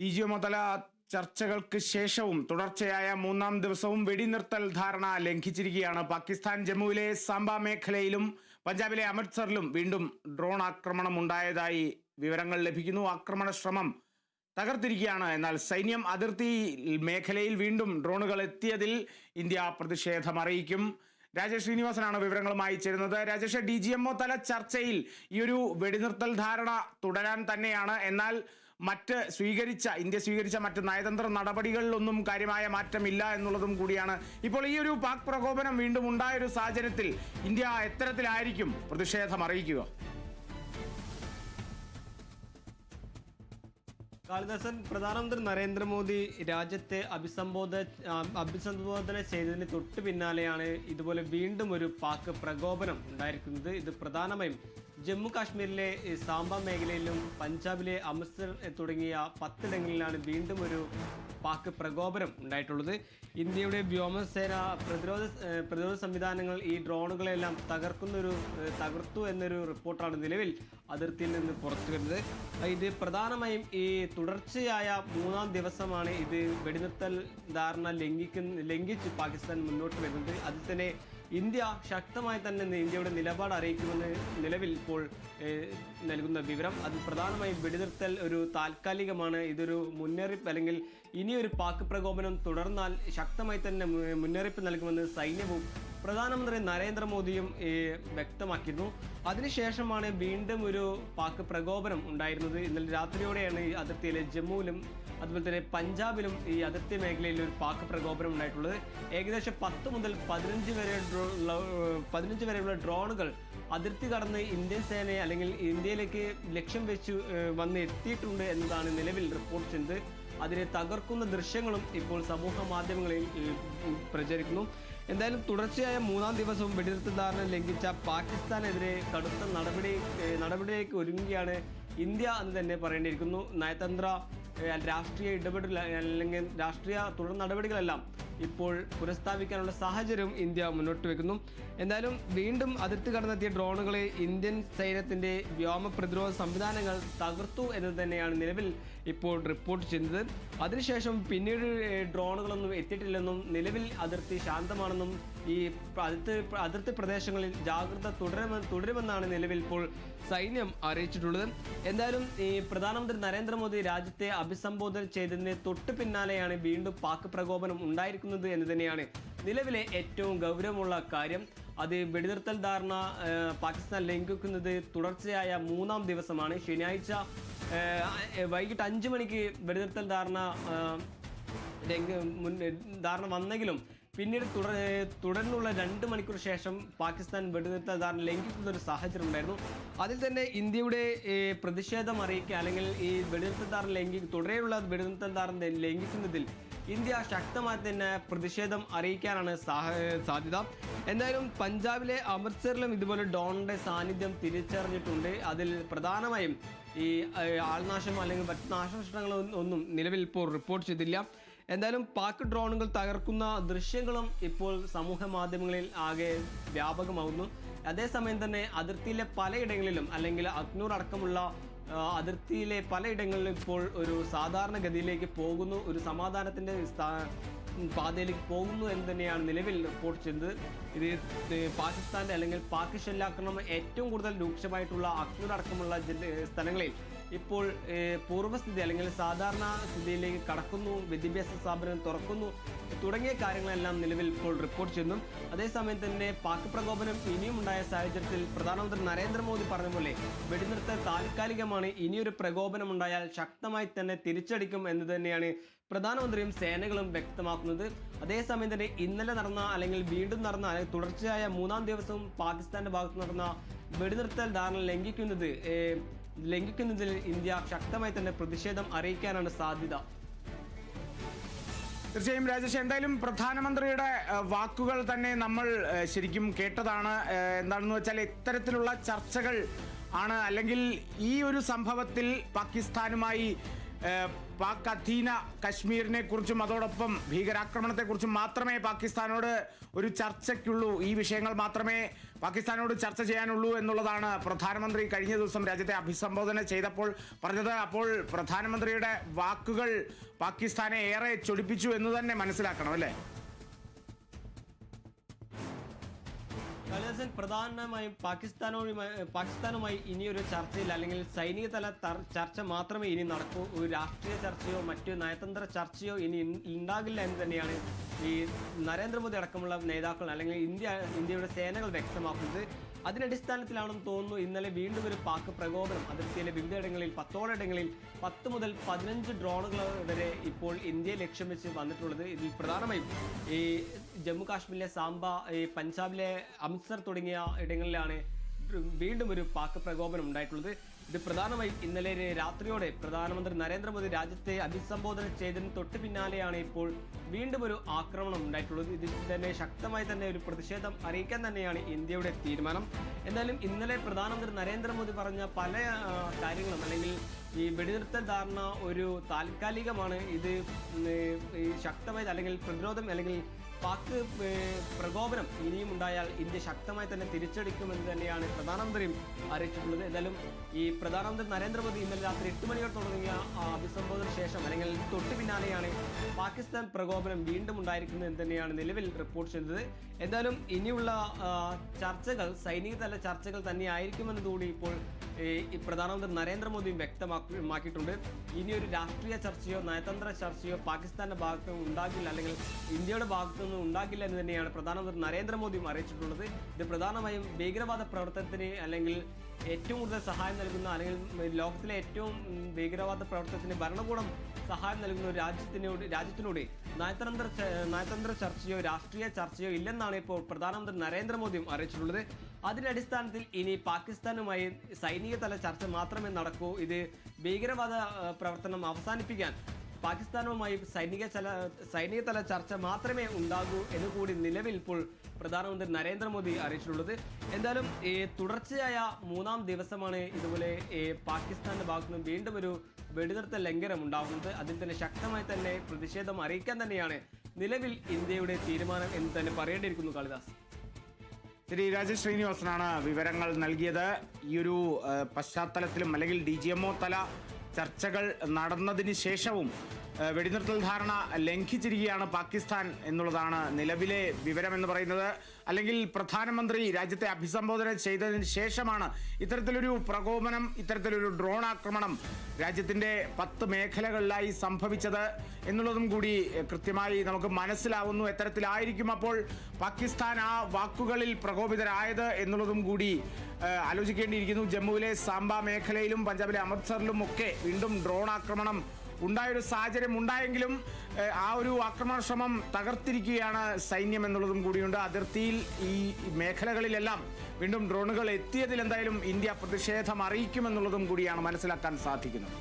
DGMO തല ചർച്ചകൾക്ക് ശേഷവും തുടർച്ചയായ മൂന്നാം ദിവസവും വെടിനിർത്തൽ ധാരണ ലംഘിച്ചിരിക്കുകയാണ്. പാകിസ്ഥാൻ ജമ്മുവിലെ സാംബ മേഖലയിലും പഞ്ചാബിലെ അമൃത്സറിലും വീണ്ടും ഡ്രോൺ ആക്രമണം ഉണ്ടായതായി വിവരങ്ങൾ ലഭിക്കുന്നു. ആക്രമണ ശ്രമം തകർത്തിരിക്കുകയാണ്. എന്നാൽ സൈന്യം അതിർത്തി മേഖലയിൽ വീണ്ടും ഡ്രോണുകൾ എത്തിയതിൽ ഇന്ത്യ പ്രതിഷേധം അറിയിക്കും. രാജേഷ് ശ്രീനിവാസനാണ് വിവരങ്ങളുമായി ചേരുന്നത്. രാജേഷ്, DGMO തല ചർച്ചയിൽ ഈ ഒരു വെടിനിർത്തൽ ധാരണ തുടരാൻ തന്നെയാണ്. എന്നാൽ ഇന്ത്യ സ്വീകരിച്ച മറ്റ് നയതന്ത്ര നടപടികളിലൊന്നും കാര്യമായ മാറ്റമില്ല എന്നുള്ളതും കൂടിയാണ്. ഇപ്പോൾ ഈ ഒരു പാക് പ്രകോപനം വീണ്ടും ഉണ്ടായൊരു സാഹചര്യത്തിൽ ഇന്ത്യ എത്തരത്തിലായിരിക്കും പ്രതിഷേധം അറിയിക്കുക? കാളിദാസൻ, പ്രധാനമന്ത്രി നരേന്ദ്രമോദി രാജ്യത്തെ അഭിസംബോധന ചെയ്തതിന് തൊട്ട് പിന്നാലെയാണ് ഇതുപോലെ വീണ്ടും ഒരു പാക് പ്രകോപനം ഉണ്ടായിരിക്കുന്നത്. ഇത് പ്രധാനമായും ജമ്മു കാശ്മീരിലെ സാംബ മേഖലയിലും പഞ്ചാബിലെ അമൃത്സർ തുടങ്ങിയ 10 ഇടങ്ങളിലാണ് വീണ്ടും ഒരു പാക് പ്രകോപനം ഉണ്ടായിട്ടുള്ളത്. ഇന്ത്യയുടെ വ്യോമസേന പ്രതിരോധ സംവിധാനങ്ങൾ ഈ ഡ്രോണുകളെല്ലാം തകർത്തു എന്നൊരു റിപ്പോർട്ടാണ് നിലവിൽ അതിർത്തിയിൽ നിന്ന് പുറത്തു വരുന്നത്. ഇത് പ്രധാനമായും ഈ തുടർച്ചയായ മൂന്നാം ദിവസമാണ് ഇത് വെടിനിർത്തൽ ധാരണ ലംഘിച്ച് പാകിസ്ഥാൻ മുന്നോട്ട് വരുന്നത്. അതിൽ തന്നെ ഇന്ത്യ ശക്തമായി തന്നെ ഇന്ത്യയുടെ നിലപാട് അറിയിക്കുമെന്ന് നിലവിൽ ഇപ്പോൾ നൽകുന്ന വിവരം. അത് പ്രധാനമായും വെടിനിർത്തൽ ഒരു താൽക്കാലികമാണ്. ഇതൊരു മുന്നറിയിപ്പ്, അല്ലെങ്കിൽ ഇനിയൊരു പാക് പ്രകോപനം തുടർന്നാൽ ശക്തമായി തന്നെ മുന്നറിയിപ്പ് നൽകുമെന്ന് സൈന്യവും പ്രധാനമന്ത്രി നരേന്ദ്രമോദിയും വ്യക്തമാക്കിയിരുന്നു. അതിനുശേഷമാണ് വീണ്ടും ഒരു പാക് പ്രകോപനം ഉണ്ടായിരുന്നത്. ഇന്നലെ രാത്രിയോടെയാണ് ഈ അതിർത്തിയിലെ ജമ്മുവിലും അതുപോലെ തന്നെ പഞ്ചാബിലും ഈ അതിർത്തി മേഖലയിൽ ഒരു പാക് പ്രകോപനം ഉണ്ടായിട്ടുള്ളത്. ഏകദേശം 10 മുതൽ 15 വരെയുള്ള ഡ്രോണുകൾ അതിർത്തി കടന്ന് ഇന്ത്യൻ സേനയെ അല്ലെങ്കിൽ ഇന്ത്യയിലേക്ക് ലക്ഷ്യം വെച്ച് വന്ന് എത്തിയിട്ടുണ്ട് എന്നതാണ് നിലവിൽ റിപ്പോർട്ട് ചെയ്യുന്നത്. അതിനെ തകർക്കുന്ന ദൃശ്യങ്ങളും ഇപ്പോൾ സമൂഹ മാധ്യമങ്ങളിൽ പ്രചരിക്കുന്നു. എന്തായാലും തുടർച്ചയായ മൂന്നാം ദിവസവും വെടിനിർത്തൽ ധാരണ ലംഘിച്ച പാകിസ്ഥാനെതിരെ കടുത്ത നടപടിയിലേക്ക് ഒരുങ്ങുകയാണ് ഇന്ത്യ എന്ന് തന്നെ പറയേണ്ടിയിരിക്കുന്നു. നയതന്ത്ര രാഷ്ട്രീയ ഇടപെടൽ അല്ലെങ്കിൽ രാഷ്ട്രീയ തുടർ നടപടികളെല്ലാം ഇപ്പോൾ പുനഃസ്ഥാപിക്കാനുള്ള സാഹചര്യം ഇന്ത്യ മുന്നോട്ട് വെക്കുന്നു. എന്തായാലും വീണ്ടും അതിർത്തി കടന്നെത്തിയ ഡ്രോണുകളെ ഇന്ത്യൻ സൈന്യത്തിൻ്റെ വ്യോമ പ്രതിരോധ സംവിധാനങ്ങൾ തകർത്തു എന്ന് തന്നെയാണ് നിലവിൽ ഇപ്പോൾ റിപ്പോർട്ട് ചെയ്യുന്നത്. അതിനുശേഷം പിന്നീട് ഡ്രോണുകളൊന്നും എത്തിയിട്ടില്ലെന്നും നിലവിൽ അതിർത്തി ശാന്തമാണെന്നും ഈ അതിർത്തി പ്രദേശങ്ങളിൽ ജാഗ്രത തുടരുമെന്നാണ് നിലവിൽ ഇപ്പോൾ സൈന്യം അറിയിച്ചിട്ടുള്ളത്. എന്തായാലും ഈ പ്രധാനമന്ത്രി നരേന്ദ്രമോദി രാജ്യത്തെ അഭിസംബോധന ചെയ്തതിന് തൊട്ട് പിന്നാലെയാണ് വീണ്ടും പാക് പ്രകോപനം ഉണ്ടായിരിക്കുന്നത് എന്ന് തന്നെയാണ് നിലവിലെ ഏറ്റവും ഗൗരവമുള്ള കാര്യം. അത് വെടിനിർത്തൽ ധാരണ പാകിസ്ഥാൻ ലംഘിക്കുന്നത് തുടർച്ചയായ മൂന്നാം ദിവസമാണ്. ശനിയാഴ്ച വൈകിട്ട് 5 മണിക്ക് വെടിനിർത്തൽ ധാരണ വന്നെങ്കിലും പിന്നീട് തുടർന്നുള്ള 2 മണിക്കൂർ ശേഷം പാകിസ്ഥാൻ വെടിനിർത്തൽ ധാരണ ലംഘിക്കുന്ന ഒരു സാഹചര്യം ഉണ്ടായിരുന്നു. അതിൽ തന്നെ ഇന്ത്യയുടെ പ്രതിഷേധം അറിയിക്കുക, അല്ലെങ്കിൽ ഈ വെടിനിർത്തൽ ധാരണ തുടരെയുള്ള വെടിനിർത്തൽ ധാരണ ലംഘിക്കുന്നതിൽ ഇന്ത്യ ശക്തമായി തന്നെ പ്രതിഷേധം അറിയിക്കാനാണ് സാധ്യത. എന്തായാലും പഞ്ചാബിലെ അമൃത്സറിലും ഇതുപോലെ ഡ്രോണിൻ്റെ സാന്നിധ്യം തിരിച്ചറിഞ്ഞിട്ടുണ്ട്. അതിൽ പ്രധാനമായും ഈ ആൾനാശം അല്ലെങ്കിൽ മറ്റ് നാശനഷ്ടങ്ങളൊന്നും നിലവിൽ ഇപ്പോൾ റിപ്പോർട്ട് ചെയ്തില്ല. എന്തായാലും പാക് ഡ്രോണുകൾ തകർക്കുന്ന ദൃശ്യങ്ങളും ഇപ്പോൾ സമൂഹ മാധ്യമങ്ങളിൽ ആകെ വ്യാപകമാവുന്നു. അതേസമയം തന്നെ അതിർത്തിയിലെ പലയിടങ്ങളിലും, അല്ലെങ്കിൽ അഗ്നൂർ അടക്കമുള്ള അതിർത്തിയിലെ പലയിടങ്ങളിലും ഇപ്പോൾ ഒരു സാധാരണഗതിയിലേക്ക് പോകുന്നു, ഒരു സമാധാനത്തിൻ്റെ പാതയിലേക്ക് പോകുന്നു എന്ന് തന്നെയാണ് നിലവിൽ റിപ്പോർട്ട് ചെയ്യുന്നത്. ഇത് പാകിസ്ഥാൻ്റെ അല്ലെങ്കിൽ പാക് ഷെല്ലാക്രമണം ഏറ്റവും കൂടുതൽ രൂക്ഷമായിട്ടുള്ള അഗ്നൂർ അടക്കമുള്ള സ്ഥലങ്ങളിൽ ഇപ്പോൾ പൂർവ്വസ്ഥിതി അല്ലെങ്കിൽ സാധാരണ സ്ഥിതിയിലേക്ക് കടക്കുന്നു, വിദ്യാഭ്യാസ സ്ഥാപനം തുറക്കുന്നു തുടങ്ങിയ കാര്യങ്ങളെല്ലാം നിലവിൽ ഇപ്പോൾ റിപ്പോർട്ട് ചെയ്യുന്നു. അതേസമയം തന്നെ പാക് പ്രകോപനം ഇനിയും ഉണ്ടായ സാഹചര്യത്തിൽ പ്രധാനമന്ത്രി നരേന്ദ്രമോദി പറഞ്ഞ പോലെ വെടിനിർത്തൽ താൽക്കാലികമാണ്, ഇനിയൊരു പ്രകോപനം ഉണ്ടായാൽ ശക്തമായി തന്നെ തിരിച്ചടിക്കും എന്ന് തന്നെയാണ് പ്രധാനമന്ത്രിയും സേനകളും വ്യക്തമാക്കുന്നത്. അതേസമയം തന്നെ ഇന്നലെ നടന്ന അല്ലെങ്കിൽ വീണ്ടും നടന്ന തുടർച്ചയായ മൂന്നാം ദിവസവും പാകിസ്ഥാന്റെ ഭാഗത്ത് നടന്ന വെടിനിർത്തൽ ധാരണ ലംഘിക്കുന്നതിൽ ഇന്ത്യ ശക്തമായി തന്നെ പ്രതിഷേധം അറിയിക്കാനാണ് സാധ്യത. തീർച്ചയായും രാജേഷ്, എന്തായാലും പ്രധാനമന്ത്രിയുടെ വാക്കുകൾ തന്നെ നമ്മൾ ശരിക്കും കേട്ടതാണ്. എന്താണെന്ന് വെച്ചാൽ ഇത്തരത്തിലുള്ള ചർച്ചകൾ ആണ്, അല്ലെങ്കിൽ ഈ ഒരു സംഭവത്തിൽ പാകിസ്ഥാനുമായി പാക് അധീന കശ്മീരിനെ കുറിച്ചും അതോടൊപ്പം ഭീകരാക്രമണത്തെക്കുറിച്ചും മാത്രമേ പാകിസ്ഥാനോട് ഒരു ചർച്ചയ്ക്കുള്ളൂ, ഈ വിഷയങ്ങൾ മാത്രമേ പാകിസ്ഥാനോട് ചർച്ച ചെയ്യാനുള്ളൂ എന്നുള്ളതാണ് പ്രധാനമന്ത്രി കഴിഞ്ഞ ദിവസം രാജ്യത്തെ അഭിസംബോധന ചെയ്തപ്പോൾ പറഞ്ഞത്. അപ്പോൾ പ്രധാനമന്ത്രിയുടെ വാക്കുകൾ പാകിസ്ഥാനെ ഏറെ ചൊടിപ്പിച്ചു എന്ന് തന്നെ മനസ്സിലാക്കണം, അല്ലേ? കളിദാസൻ, പ്രധാനമായും പാകിസ്ഥാനുമായി ഇനിയൊരു ചർച്ചയില്ല, അല്ലെങ്കിൽ സൈനിക തല ചർച്ച മാത്രമേ ഇനി നടക്കൂ. ഒരു രാഷ്ട്രീയ ചർച്ചയോ മറ്റു നയതന്ത്ര ചർച്ചയോ ഇനി ഉണ്ടാകില്ല എന്ന് തന്നെയാണ് ഈ നരേന്ദ്രമോദി അടക്കമുള്ള നേതാക്കൾ അല്ലെങ്കിൽ ഇന്ത്യയുടെ സേനകൾ വ്യക്തമാക്കുന്നത്. അതിനടിസ്ഥാനത്തിലാണെന്ന് തോന്നുന്നു ഇന്നലെ വീണ്ടും ഒരു പാക് പ്രകോപനം അതിർത്തിയിലെ വിവിധയിടങ്ങളിൽ 10 മുതൽ 15 ഡ്രോണുകൾ വരെ ഇപ്പോൾ ഇന്ത്യയെ ലക്ഷ്യം വെച്ച് വന്നിട്ടുള്ളത്. ഇതിൽ പ്രധാനമായും ഈ ജമ്മു കാശ്മീരിലെ സാംബ, ഈ പഞ്ചാബിലെ അമൃത്സർ തുടങ്ങിയ ഇടങ്ങളിലാണ് വീണ്ടും ഒരു പാക് പ്രകോപനം ഉണ്ടായിട്ടുള്ളത്. ഇത് പ്രധാനമായും ഇന്നലെ രാത്രിയോടെ പ്രധാനമന്ത്രി നരേന്ദ്രമോദി രാജ്യത്തെ അഭിസംബോധന ചെയ്തതിന് തൊട്ട് പിന്നാലെയാണ് ഇപ്പോൾ വീണ്ടും ഒരു ആക്രമണം ഉണ്ടായിട്ടുള്ളത്. ഇതിൽ തന്നെ ശക്തമായി തന്നെ ഒരു പ്രതിഷേധം അറിയിക്കാൻ തന്നെയാണ് ഇന്ത്യയുടെ തീരുമാനം. എന്നാലും ഇന്നലെ പ്രധാനമന്ത്രി നരേന്ദ്രമോദി പറഞ്ഞ പല കാര്യങ്ങളും, അല്ലെങ്കിൽ ഈ വെടിനിർത്തൽ ധാരണ ഒരു താൽക്കാലികമാണ്, ഇത് ശക്തമായി അല്ലെങ്കിൽ പ്രതിരോധം അല്ലെങ്കിൽ പാക് പ്രകോപനം ഇനിയും ഉണ്ടായാൽ ഇന്ത്യ ശക്തമായി തന്നെ തിരിച്ചടിക്കുമെന്ന് തന്നെയാണ് പ്രധാനമന്ത്രിയും അറിയിച്ചിട്ടുള്ളത്. എന്തായാലും ഈ പ്രധാനമന്ത്രി നരേന്ദ്രമോദി ഇന്നലെ രാത്രി 8 മണിയോടെ തുടങ്ങിയ അഭിസംബോധന ശേഷം അല്ലെങ്കിൽ തൊട്ടു പിന്നാലെയാണ് പാകിസ്ഥാൻ പ്രകോപനം വീണ്ടും ഉണ്ടായിരിക്കുന്നത് എന്ന് തന്നെയാണ് നിലവിൽ റിപ്പോർട്ട് ചെയ്തത്. എന്തായാലും ഇനിയുള്ള ചർച്ചകൾ സൈനിക തല ചർച്ചകൾ തന്നെയായിരിക്കുമെന്നതുകൂടി ഇപ്പോൾ ഈ പ്രധാനമന്ത്രി നരേന്ദ്രമോദിയും വ്യക്തമാക്കിയിട്ടുണ്ട്. ഇനിയൊരു രാഷ്ട്രീയ ചർച്ചയോ നയതന്ത്ര ചർച്ചയോ പാകിസ്ഥാന്റെ ഭാഗത്തു നിന്ന് ഉണ്ടാകില്ല, അല്ലെങ്കിൽ ഇന്ത്യയുടെ ഭാഗത്തു നിന്നും ഉണ്ടാകില്ല എന്ന് തന്നെയാണ് പ്രധാനമന്ത്രി നരേന്ദ്രമോദിയും അറിയിച്ചിട്ടുള്ളത്. ഇത് പ്രധാനമായും ഭീകരവാദ പ്രവർത്തനത്തിന് അല്ലെങ്കിൽ ഏറ്റവും കൂടുതൽ സഹായം നൽകുന്ന, അല്ലെങ്കിൽ ലോകത്തിലെ ഏറ്റവും ഭീകരവാദ പ്രവർത്തനത്തിന് ഭരണകൂടം സഹായം നൽകുന്ന ഒരു രാജ്യത്തിനോട് നയതന്ത്ര ചർച്ചയോ രാഷ്ട്രീയ ചർച്ചയോ ഇല്ലെന്നാണ് ഇപ്പോൾ പ്രധാനമന്ത്രി നരേന്ദ്രമോദിയും അറിയിച്ചിട്ടുള്ളത്. അതിന്റെ അടിസ്ഥാനത്തിൽ ഇനി പാകിസ്ഥാനുമായി സൈനിക തല ചർച്ച മാത്രമേ നടക്കൂ. ഇത് ഭീകരവാദ പ്രവർത്തനം അവസാനിപ്പിക്കാൻ പാകിസ്ഥാനുമായി സൈനിക തല ചർച്ച മാത്രമേ ഉണ്ടാകൂ എന്നുകൂടി നിലവിൽ ഇപ്പോൾ പ്രധാനമന്ത്രി നരേന്ദ്രമോദി അറിയിച്ചിട്ടുള്ളത്. എന്തായാലും തുടർച്ചയായ 3-ാം ദിവസമാണ് ഇതുപോലെ പാകിസ്ഥാന്റെ ഭാഗത്തു നിന്ന് വീണ്ടും ഒരു വെടിനിർത്തൽ ലംഘനം ഉണ്ടാകുന്നത്. അതിൽ തന്നെ ശക്തമായി തന്നെ പ്രതിഷേധം അറിയിക്കാൻ തന്നെയാണ് നിലവിൽ ഇന്ത്യയുടെ തീരുമാനം എന്ന് തന്നെ പറയേണ്ടിയിരിക്കുന്നു. കാളിദാസ്, ശ്രീ രാജേഷ് ശ്രീനിവാസനാണ് വിവരങ്ങൾ നൽകിയത്. ഈ ഒരു പശ്ചാത്തലത്തിലും അല്ലെങ്കിൽ DGMO തല ചർച്ചകൾ നടന്നതിന് ശേഷവും വെടിനിർത്തൽ ധാരണ ലംഘിച്ചിരിക്കുകയാണ് പാകിസ്ഥാൻ എന്നുള്ളതാണ് നിലവിലെ വിവരമെന്ന് പറയുന്നത്. അല്ലെങ്കിൽ പ്രധാനമന്ത്രി രാജ്യത്തെ അഭിസംബോധന ചെയ്തതിന് ശേഷമാണ് ഇത്തരത്തിലൊരു പ്രകോപനം, ഇത്തരത്തിലൊരു ഡ്രോൺ ആക്രമണം രാജ്യത്തിൻ്റെ 10 മേഖലകളിലായി സംഭവിച്ചത് എന്നുള്ളതും കൂടി കൃത്യമായി നമുക്ക് മനസ്സിലാവുന്നു. എത്തരത്തിലായിരിക്കും അപ്പോൾ പാകിസ്ഥാൻ ആ വാക്കുകളിൽ പ്രകോപിതരായത് എന്നുള്ളതും കൂടി ആലോചിക്കേണ്ടിയിരിക്കുന്നു. ജമ്മുവിലെ സാംബ മേഖലയിലും പഞ്ചാബിലെ അമൃത്സറിലും ഒക്കെ വീണ്ടും ഡ്രോൺ ആക്രമണം ഉണ്ടായൊരു സാഹചര്യം ഉണ്ടായെങ്കിലും ആ ഒരു ആക്രമണ ശ്രമം തകർത്തിരിക്കുകയാണ് സൈന്യം എന്നുള്ളതും കൂടിയുണ്ട്. അതിർത്തിയിൽ ഈ മേഖലകളിലെല്ലാം വീണ്ടും ഡ്രോണുകൾ എത്തിയതിൽ എന്തായാലും ഇന്ത്യ പ്രതിഷേധം അറിയിക്കുമെന്നുള്ളതും കൂടിയാണ് മനസ്സിലാക്കാൻ സാധിക്കുന്നത്.